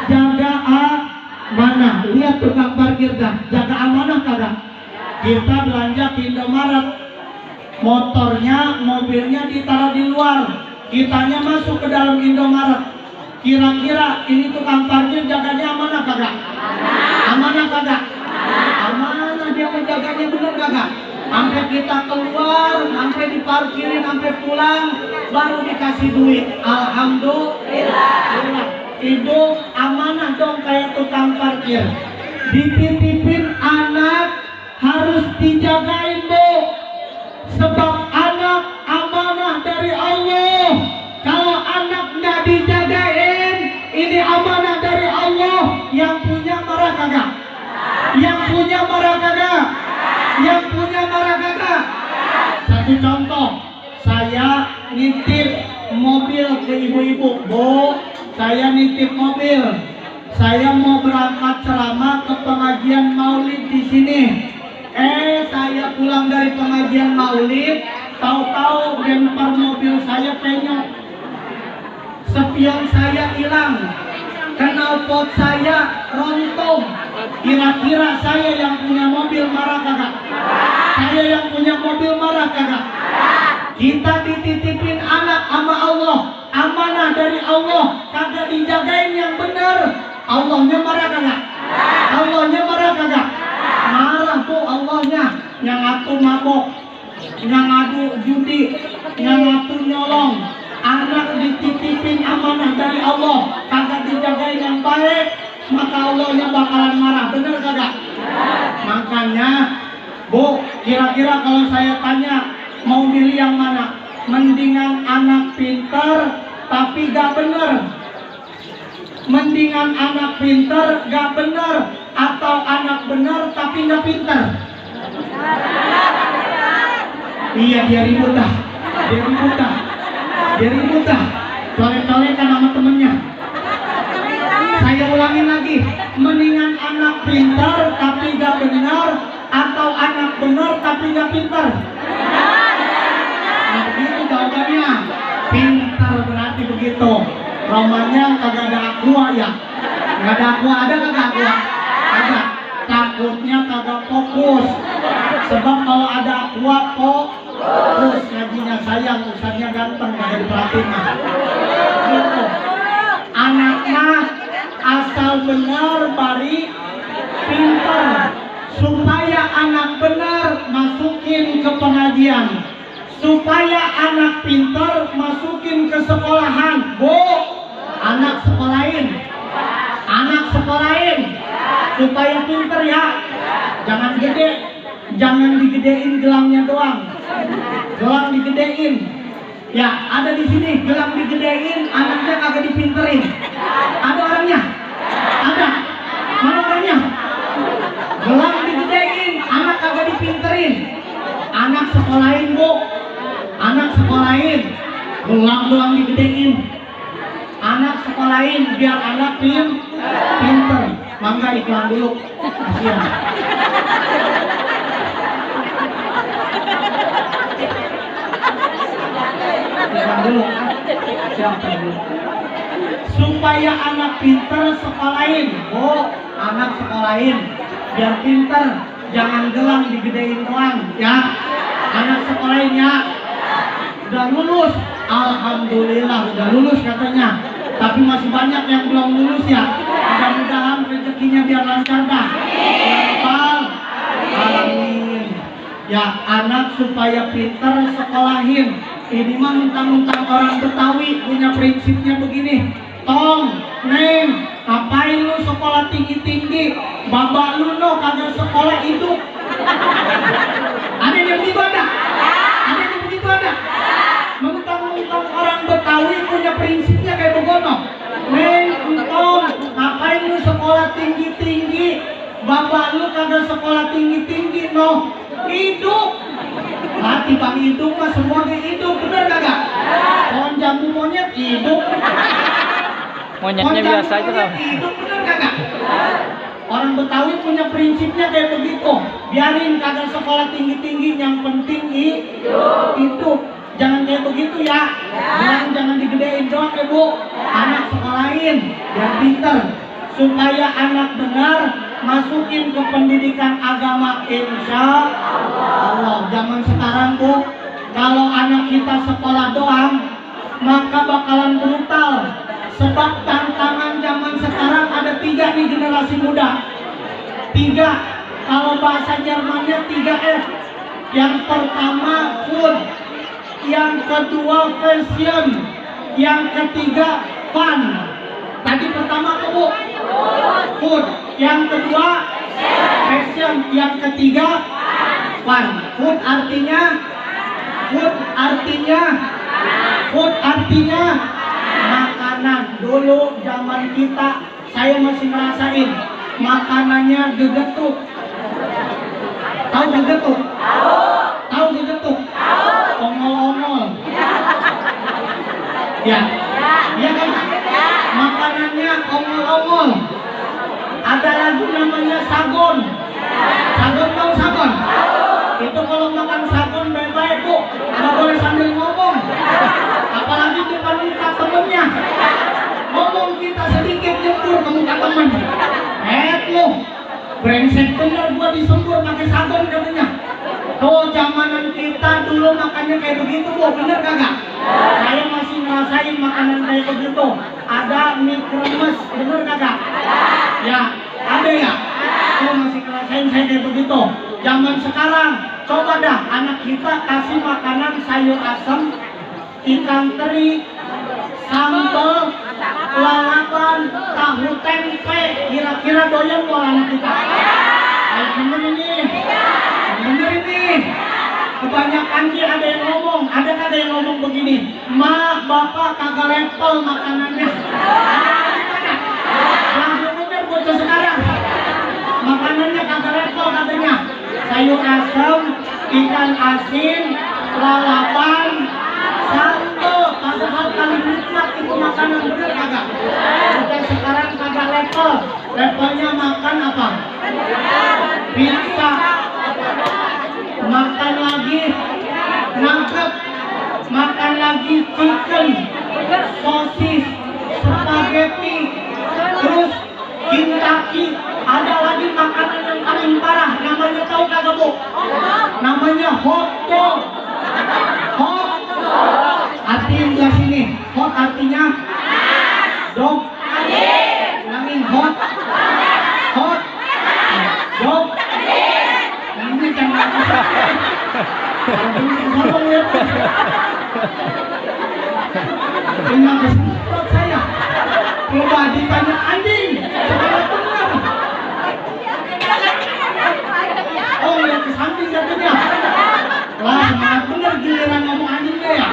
Jaga amanah. Lihat tukang parkir dah, jaga amanah kagak? Kita belanja ke Indomaret, motornya, mobilnya ditaruh di luar, kitanya masuk ke dalam Indomaret. Kira-kira ini tukang parkir jaganya amanah kagak? Amanah kagak? Amanah, dia menjaganya, bener kagak? Sampai kita keluar, sampai diparkirin, sampai pulang, baru dikasih duit. Alhamdulillah. Hidup amanah dong kayak tukang parkir. Dititipin anak harus dijagain, Bu. Sebab anak amanah dari Allah. Kalau anak nggak dijagain, ini amanah dari Allah. Yang punya marah kagak? Yang punya marah kagak? Yang punya marah kagak? Satu contoh, saya nitip mobil ke ibu-ibu. Bu, saya nitip mobil. Saya mau berangkat ceramah ke pengajian maulid di sini. Saya pulang dari pengajian maulid, tahu-tahu bemper mobil saya penyok, spion saya hilang, knalpot saya rontok. Kira-kira saya yang punya mobil marah kagak? Saya yang punya mobil marah kagak? Kita dititipin anak sama Allah, amanah dari Allah, kagak dijagain yang benar. Allahnya marah kagak? Allahnya marah kagak? Marah Bu Allahnya. Yang atu mabok, yang adu judi, yang atu nyolong. Anak dititipin amanah dari Allah, kagak dijagain yang baik, maka Allahnya bakalan marah. Bener kagak? Makanya Bu, kira-kira kalau saya tanya, mau milih yang mana? Mendingan anak pintar tapi gak bener, mendingan anak pintar gak bener, atau anak bener tapi gak pintar? Iya, dia ribut dah. Colek-colekan sama temennya. Saya ulangin lagi, mendingan anak pintar tapi gak benar, atau anak benar tapi gak pintar? Nah, begitu jawabannya. Pintar berarti begitu. Romanya kagak ada aqua ya? Nggak ada aqua, ada kagak aqua? Ada. Takutnya kagak fokus. Sebab kalau ada aqua fokus ngajinya, sayang ustaznya ganteng kagak diperhatiin. Gitu. Anaknya asal benar bari pintar. Supaya anak benar masukin ke pengajian, supaya anak pintar masukin ke sekolahan. Bu, anak sekolahin, supaya pintar ya. Jangan gede, jangan digedein gelangnya doang. Gelang digedein. Ya, ada di sini gelang digedein, anaknya kagak dipinterin. Ada orangnya? Ada. Mana orangnya? Gelang digedein, anak kagak dipinterin. sekolahin bu, anak sekolahin, gelang digedein, anak sekolahin biar anak pinter. Mangga iklan dulu, kasihan. Iklan dulu, siapa dulu? Supaya anak pinter sekolahin, bu, anak sekolahin biar pinter, jangan gelang digedein doang, ya. Anak sekolahin ya. Udah lulus, alhamdulillah udah lulus katanya. Tapi masih banyak yang belum lulus ya. Mudah-mudahan rezekinya biar lancar dah. Amin. Ya, anak supaya pinter sekolahin. Ini mah mentang-mentang orang Betawi punya prinsipnya begini. Tong, Neng, ngapain lu sekolah tinggi-tinggi? Bapak lu no kagak sekolah hidup. Ada yang begitu ada? Ada yang begitu ada? Mentang-mentang orang Betawi punya prinsipnya kayak begono. Neng, Tong, ngapain lu sekolah tinggi-tinggi? Bapak lu kagak sekolah tinggi-tinggi no. Hidup. Mati bang hidup mah semuanya hidup, bener kagak? Pohon jambu monyet hidup. Monyetnya biasa aja lah. Hidup bener kagak? Orang Betawi punya prinsipnya kayak begitu. Biarin kagak sekolah tinggi-tinggi, yang penting hidup. Jangan kayak begitu ya. Jangan digedein doang ya bu. Anak sekolahin biar pinter. Supaya anak benar, masukin ke pendidikan agama insya Allah. Zaman sekarang bu, kalau anak kita sekolah doang, maka bakalan brutal. Sebab tantangan zaman sekarang ada 3 nih generasi muda. 3, kalau bahasa Jermannya 3F. Yang pertama food, yang kedua fashion, yang ketiga fun. Tadi pertama apa bu? Food. Yang kedua fashion, yang ketiga fun. Food artinya makanan. Dulu zaman kita, saya masih ngerasain makanannya gegetuk. Tahu gegetuk? Tahu gegetuk? Ongol-ongol. Ya. Iya kan? Makanannya ongol-ongol. Ada lagi namanya sagon. Sagon, tahu sagon? Itu kalau makan sagon baik-baik bu, nggak boleh sambil ngomong. Apalagi depan muka temennya. Ngomong kita sedikit nyembur ke muka temen. Lu, brengsek bener gua disembur pakai sagon katanya. Tuh zamanan kita dulu makannya kayak begitu bu, bener kagak? Saya masih ngerasain makanan kayak begitu. Ada mie kremes, bener kagak? Ya, ada ya? Tuh masih ngerasain saya kayak begitu. Zaman sekarang, coba dah anak kita kasih makanan sayur asam, ikan teri, sambal, lalapan, tahu tempe, kira-kira doyan mau anak kita? Ayo bener ini. Kebanyakan dia ada yang ngomong, ada kagak yang ngomong begini, mak bapak kagak level makanannya. Langsung bener bocah sekarang, makanannya kagak level katanya. Sayur asam, ikan asin, lalapan, sambal, padahal kali nikmat itu makanan, bener kagak? Bocah sekarang kagak level, levelnya makan apa? Pizza. Makan lagi nugget, makan lagi chicken, sosis, spaghetti, terus Kentucky. Ada lagi makanan yang paling parah, namanya tahu kagak bu? Namanya hot dog. Hot artinya sini, hot artinya dog. Ulangin hot dog. Ini jangan ngomong ya. Terima kasih buat saya. Coba ditanya anjing, sekolah benar. Oh lihat ke samping katanya. Wah semangat bener giliran ngomong anjingnya ya.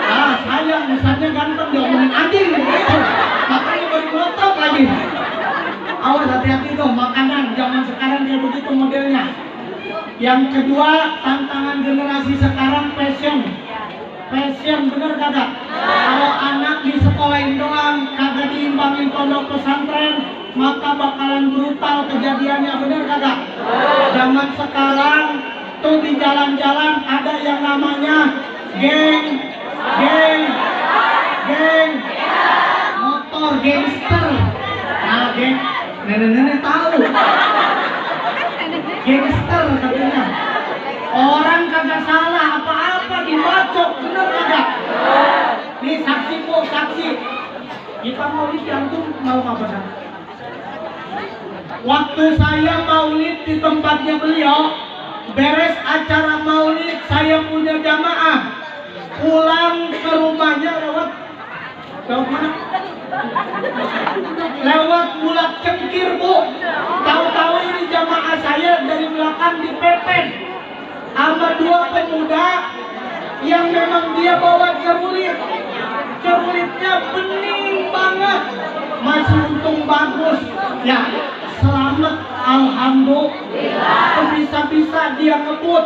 Ah sayang misalnya ganteng diomongin anjing gitu. Makanya baru ngotot lagi. Awas hati-hati tuh makanan zaman sekarang kayak begitu modelnya. Yang kedua, tantangan generasi sekarang passion. Passion, bener kagak? Kalau anak di sekolahin doang, kagak diimbangin pondok pesantren, maka bakalan brutal kejadiannya, bener kagak? Zaman sekarang tuh di jalan-jalan ada yang namanya geng motor, gangster. Nah, geng, nenek-nenek tahu. Gangster katanya. Orang kagak salah apa-apa dibacok, bener kagak? Nih saksi po, saksi. Kita maulid antum mau apa dah? Waktu saya maulid di tempatnya beliau, beres acara maulid saya punya jamaah, pulang ke rumahnya lewat mana? Lewat Bulak Cengkir, Bu. Tahu-tahu ini jamaah saya dari belakang dipepet sama dua pemuda yang memang dia bawa cerulit. Cerulitnya bening banget, masih untung bagus. Ya, selamat, alhamdulillah. Sebisa-bisa dia ngebut,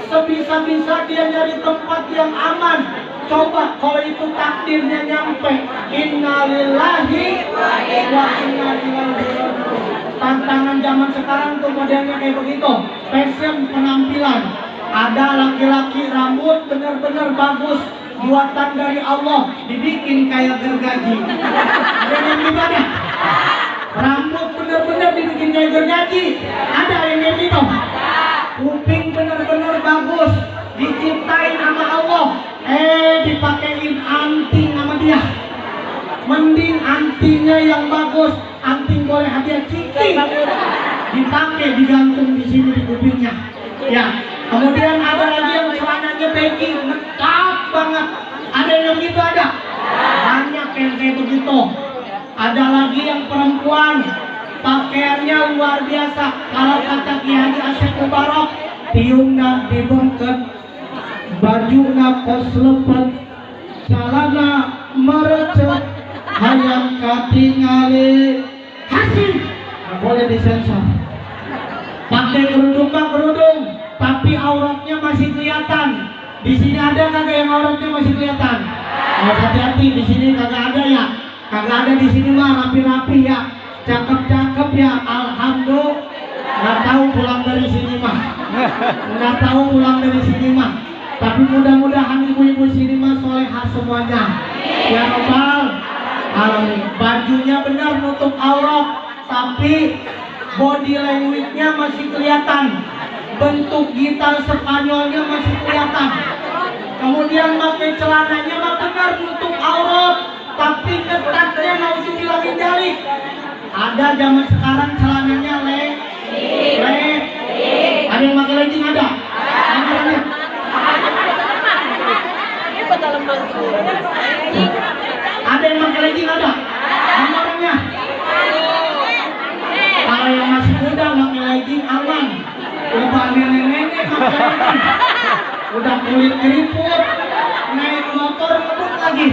sebisa-bisa dia nyari tempat yang aman. Coba kalau itu takdirnya nyampe, innalillahi wa inna ilaihi raji'un. Tantangan zaman sekarang tuh modelnya kayak begitu. Fashion penampilan. Ada laki-laki rambut bener-bener bagus, buatan dari Allah, dibikin kayak gergaji. Ada yang gimana? Rambut bener-bener dibikin kayak gergaji. Ada yang kayak gitu. Kuping bener-bener bagus, diciptain sama Allah. Dipakein anting sama dia. Mending antingnya yang bagus, anting boleh hadiah Ciki, dipakai digantung di sini di kupingnya. Ya, kemudian ada lagi yang celananya baggy, ngetap banget. Ada yang gitu ada. Banyak yang kayak begitu. Ada lagi yang perempuan, pakaiannya luar biasa. Kalau kata Kiai Asep Mubarok, tiungna dibengket, bajuna kos lepet, celana merecet, hayang katingali hasil. Nggak boleh disensor. Pakai kerudung mah kerudung, tapi auratnya masih kelihatan. Di sini ada kagak yang auratnya masih kelihatan? Oh, hati-hati, di sini kagak ada ya. Kagak ada di sini mah, rapi-rapi ya, cakep-cakep ya, alhamdulillah. Nggak tahu pulang dari sini mah, nggak tahu pulang dari sini mah. Tapi mudah-mudahan ibu-ibu sini mah solehah semuanya. Ya Rabbal alamin. Bajunya benar nutup aurat, tapi body language-nya masih kelihatan. Bentuk gitar Spanyolnya masih kelihatan. Kemudian pakai celananya mah benar nutup aurat, tapi ketatnya nauzubillah min dzalik. Ada zaman sekarang celananya le. Ada yang pakai legging ada? Ada yang pakai legging ada? Nomornya? Kalau yang masih muda pakai legging aman. Udah nenek-nenek pakai legging, udah kulit keriput, naik motor ngebut lagi.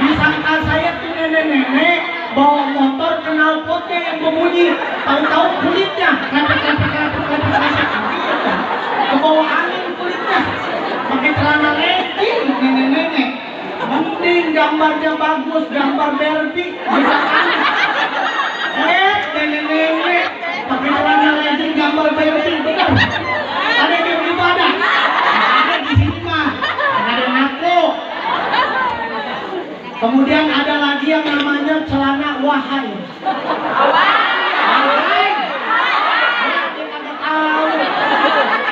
Disangka saya tuh nenek-nenek bawa motor knalpotnya yang berbunyi, tahu-tahu kulitnya lepek. Kebawa angin kulitnya, pakai celana legging nenek-nenek. Mending gambarnya bagus, gambar Barbie bisa angin. Nenek-nenek pakai celana legging gambar Barbie, benar. Ada yang gitu ada? Ada di sini mah, ada yang ngaku. Kemudian ada lagi yang namanya celana wahai. Wahai.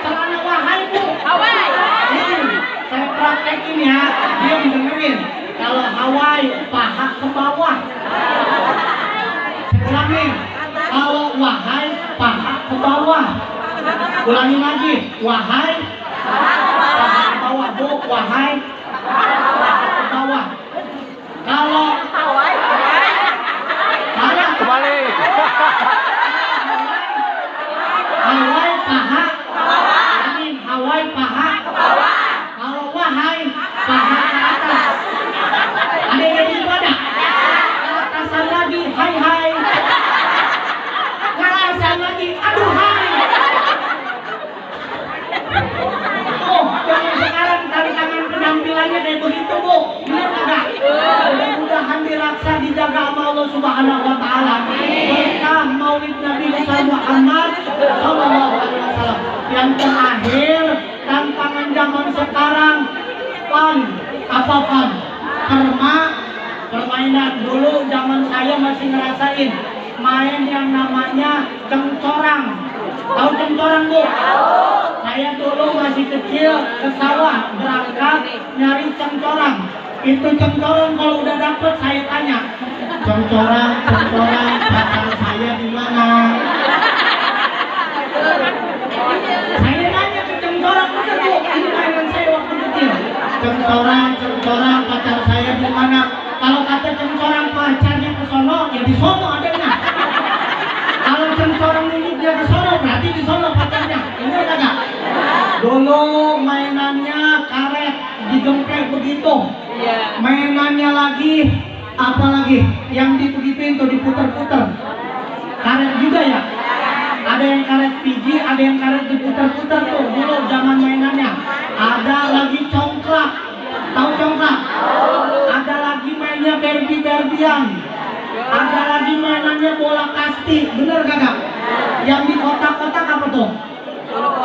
Celana wahai, Bu. Saya praktekin ya, dia mendengerin. Kalau Hawaii paha ke bawah. Ulangin. Kalau wahai paha ke bawah. Ulangi lagi. Wahai paha ke bawah, Bu. Wahai paha ke bawah. Kalau Hawaii salah Kembali. Hawaii paha angin, Hawaii paha kalau wahai paha ke atas. Ada yang gitu ada? Atasan lagi hai hai, ngalasan lagi aduh hai. dijaga sama Allah Subhanahu wa taala. Berkah Maulid Nabi Muhammad sallallahu alaihi wasallam. Yang terakhir, tantangan zaman sekarang apa pan? Permainan dulu zaman saya masih ngerasain main yang namanya cengcorang. Tahu cengcorang, Bu? Saya dulu masih kecil ke sawah berangkat nyari cengcorang. Itu cengcorang kalau udah dapet saya tanya, cengcorang pacar saya di mana? Saya nanya ke cengcorang, bener Bu, ini mainan saya waktu kecil. Cengcorang pacar saya di mana? Kalau kata cengcorang pacarnya ke sono, ya di sono adanya. Kalau cengcorang dia di sono, berarti di sono pacarnya. Bener kagak? Dulu mainannya karet digemplek begitu. Mainannya lagi apa lagi? Yang dibegituin tuh diputer-puter. Karet juga ya? Ada yang karet pigi, ada yang karet diputer-puter tuh dulu zaman mainannya. Ada lagi congklak. Tahu congklak? Ada lagi mainnya Barbie-Barbian. Ada lagi mainannya bola kasti. Bener kagak? Yang di kotak-kotak apa tuh?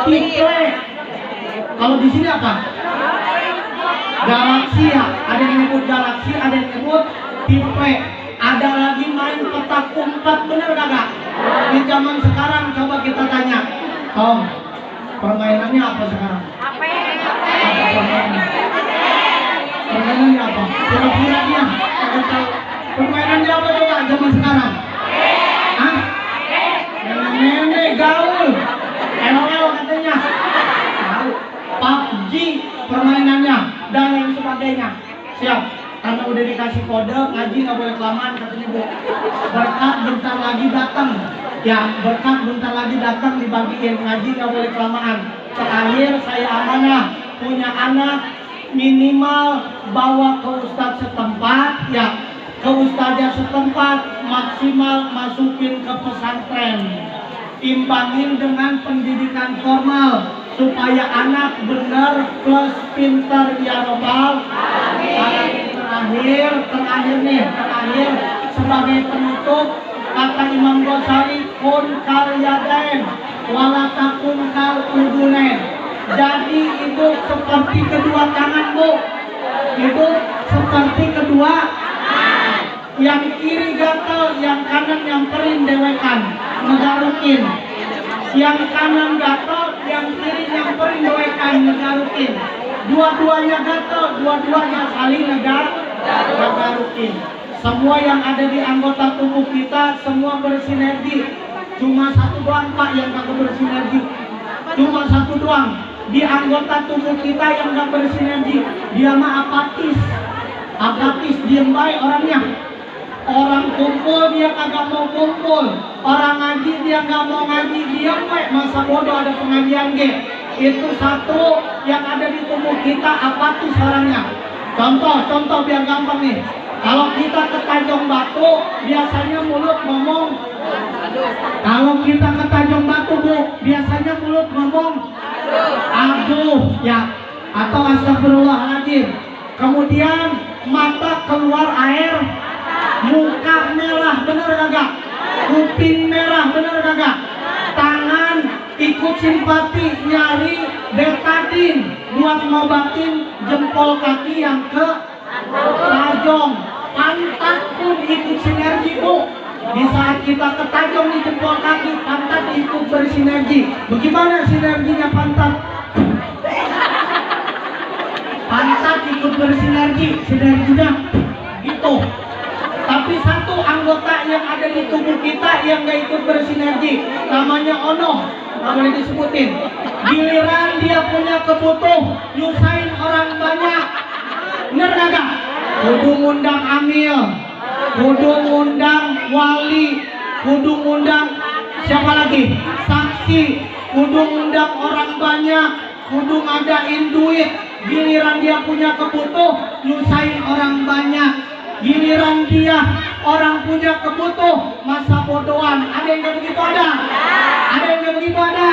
Tiple. Kalau di sini apa? Galaksi ya. Ada yang nyebut galaksi, ada yang nyebut tiple. Ada lagi main petak umpet. Bener kagak? Di zaman sekarang coba kita tanya, Tom, permainannya apa sekarang? Apa permainannya? Permainannya apa? Pura-pura dia. Permainannya apa coba zaman sekarang? Hah? Nenek gaul. LOL katanya. Tahu. PUBG permainannya dan lain sebagainya. Siap. Karena udah dikasih kode, ngaji nggak boleh kelamaan katanya Bu. Berkat bentar lagi datang. Ya, berkat bentar lagi datang dibagiin, ngaji nggak boleh kelamaan. Terakhir saya amanah punya anak minimal bawa ke ustadz setempat, ya ke ustazah setempat, maksimal masukin ke pesantren. Imbangin dengan pendidikan formal supaya anak benar plus pintar ya robbal alamin. Terakhir sebagai penutup kata Imam Ghazali, kun kal yadain wala takun kal udunain. Jadi itu seperti kedua tangan Bu, itu seperti kedua, yang kiri gatel, yang kanan nyamperin dewekan ngegarukin. Yang kanan gatel, yang kiri nyamperin dewekan ngegarukin. Dua-duanya gatel, dua-duanya saling ngegarukin. Semua yang ada di anggota tubuh kita semua bersinergi. Cuma satu doang Pak yang gak bersinergi. Cuma satu doang di anggota tubuh kita yang gak bersinergi. Dia mah apatis, diem baik orangnya. Orang kumpul dia kagak mau kumpul, orang ngaji dia nggak mau ngaji, dia masa bodoh ada pengajian itu satu yang ada di tubuh kita, apatis orangnya. Contoh biar gampang nih. Kalau kita ke Tanjung Batu biasanya mulut ngomong. Kalau kita ke Tanjung Batu Bu, biasanya mulut ngomong aduh ya, atau astagfirullahaladzim. Kemudian mata keluar air, muka merah, bener kagak? Kuping merah, bener kagak? Tangan ikut simpati nyari betadin buat ngobatin jempol kaki yang ke tajong. Pantat pun ikut sinergi Bu. Di saat kita ke tajong di jempol kaki, pantat ikut bersinergi. Bagaimana sinerginya pantat? Pantat ikut bersinergi, sinerginya gitu. Tapi satu anggota yang ada di tubuh kita yang gak ikut bersinergi, namanya Ono, nggak boleh disebutin. Giliran dia punya kebutuh, nyusahin orang banyak. Bener kagak? Kudu ngundang Amil, kudu ngundang Wali, kudu ngundang siapa lagi? Saksi, kudu ngundang orang banyak, kudu ngadain duit. Giliran dia punya kebutuh, nyusahin orang banyak. Giliran dia orang punya kebutuh, masa bodohan. Ada yang kayak begitu ada? Ada yang kayak begitu ada?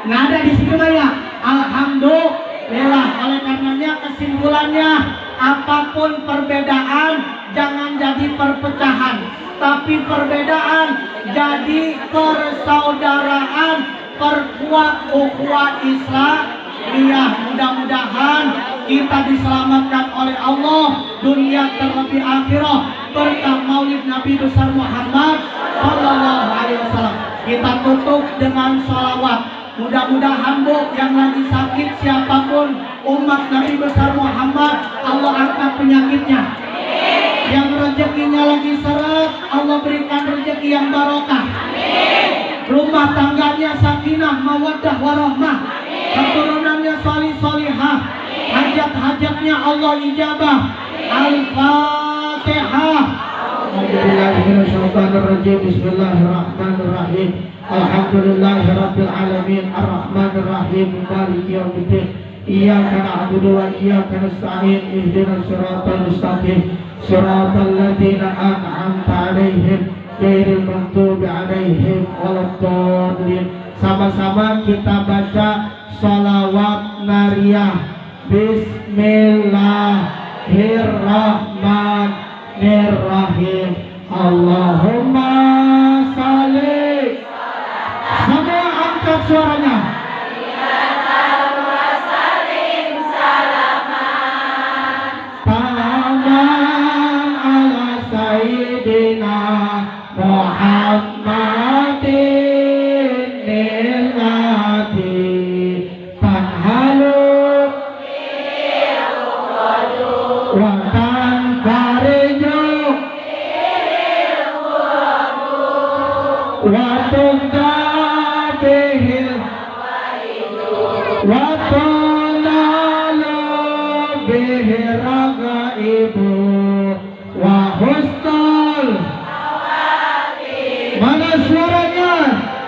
Nggak ada di sini ya. Alhamdulillah. Oleh karenanya kesimpulannya, apapun perbedaan jangan jadi perpecahan, tapi perbedaan jadi persaudaraan, perkuat ukhuwah Islam. Mudah-mudahan kita diselamatkan oleh Allah dunia terlebih akhirah berkah Maulid Nabi besar Muhammad Sallallahu Alaihi Wasallam. Kita tutup dengan salawat. Mudah-mudahan Bu yang lagi sakit siapapun umat Nabi besar Muhammad, Allah angkat penyakitnya. Yang rezekinya lagi seret, Allah berikan rezeki yang barokah. Rumah tangganya sakinah, mawaddah warahmah. Keturunannya salih salihah. Hajat-hajatnya Allah ijabah. Al-Fatihah. Bismillahirrahmanirrahim. Alhamdulillahirabbil alamin arrahmanir rahim maliki yaumiddin. Iyyaka na'budu wa iyyaka nasta'in ihdinas siratal mustaqim siratal ladzina an'amta 'alaihim ghairil maghdubi 'alaihim waladdallin. Sama-sama kita baca shalawat nariyah. Bismillahirrahmanirrahim. Allahumma shalli. Semua angkat suaranya. Taman ala Sayyidina Muhammadin nilati tanhalu wa tanfariju wa tungtabihil wa tunalu bihiraga ibu wa husnul. Mana suaranya?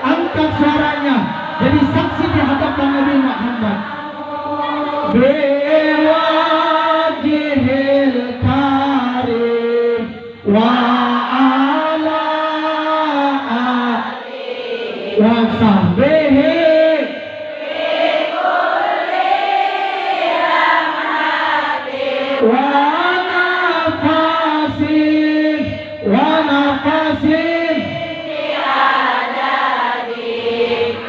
Angkat suaranya. Jadi saksi di hadapan Nabi Muhammad. Biwajihil karim wa ala wa sahbihi wa nafasin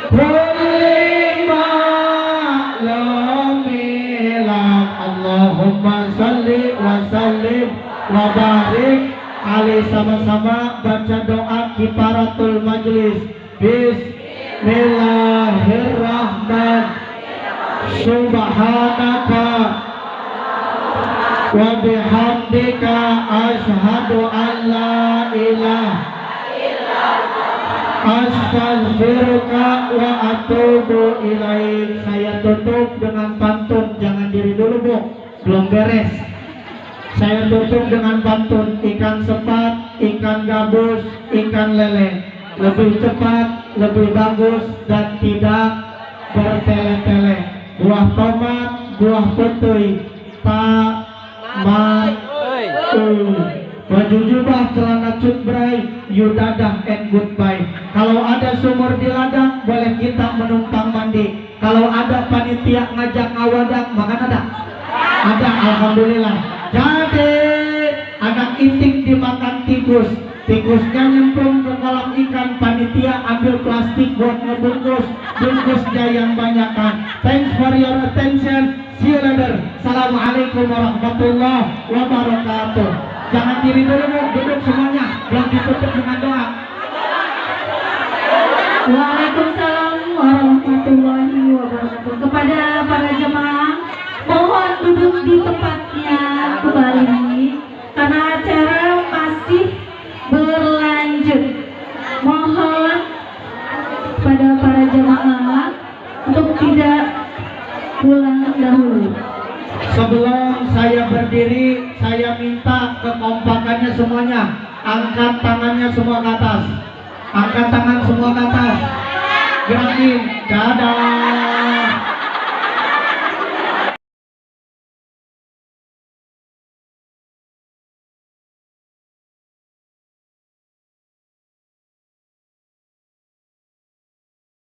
kulli ma'lumilam. Allahumma salli wa sallim wa barik alaihi. Sama-sama baca doa kifaratul majlis. Bismillahirrahmanirrahim. Subhanaka wa bihamdika asyhadu an la ilaha astaghfiruka wa atubu ilaik. Saya tutup dengan pantun. Jangan diri dulu Bu, belum beres. Saya tutup dengan pantun. Ikan sepat, ikan gabus, ikan lele, lebih cepat, lebih bagus dan tidak bertele-tele. Buah tomat, buah petai, tak baju jubah, celana cutbray, you dadah and goodbye. Kalau ada sumur di ladang, boleh kita menumpang mandi. Kalau ada panitia ngajak ngawadang, makan ada? Ada, alhamdulillah. Jadi anak itik dimakan tikus, tikusnya nyemplung ke kolam ikan, panitia ambil plastik buat ngebungkus, bungkusnya yang banyak kan. Thanks for your attention. See you later. Assalamualaikum warahmatullahi wabarakatuh. Jangan diri dulu Bu, duduk semuanya. Belum ditutup dengan doa. Waalaikumsalam warahmatullahi wabarakatuh. Kepada para jemaah, mohon duduk di tempatnya kembali karena acara masih berlanjut. Mohon pada para jemaah untuk tidak pulang dahulu. Sebelum saya berdiri, saya minta kekompakannya semuanya. Angkat tangannya semua ke atas. Angkat tangan semua ke atas. Gerakin, dadah.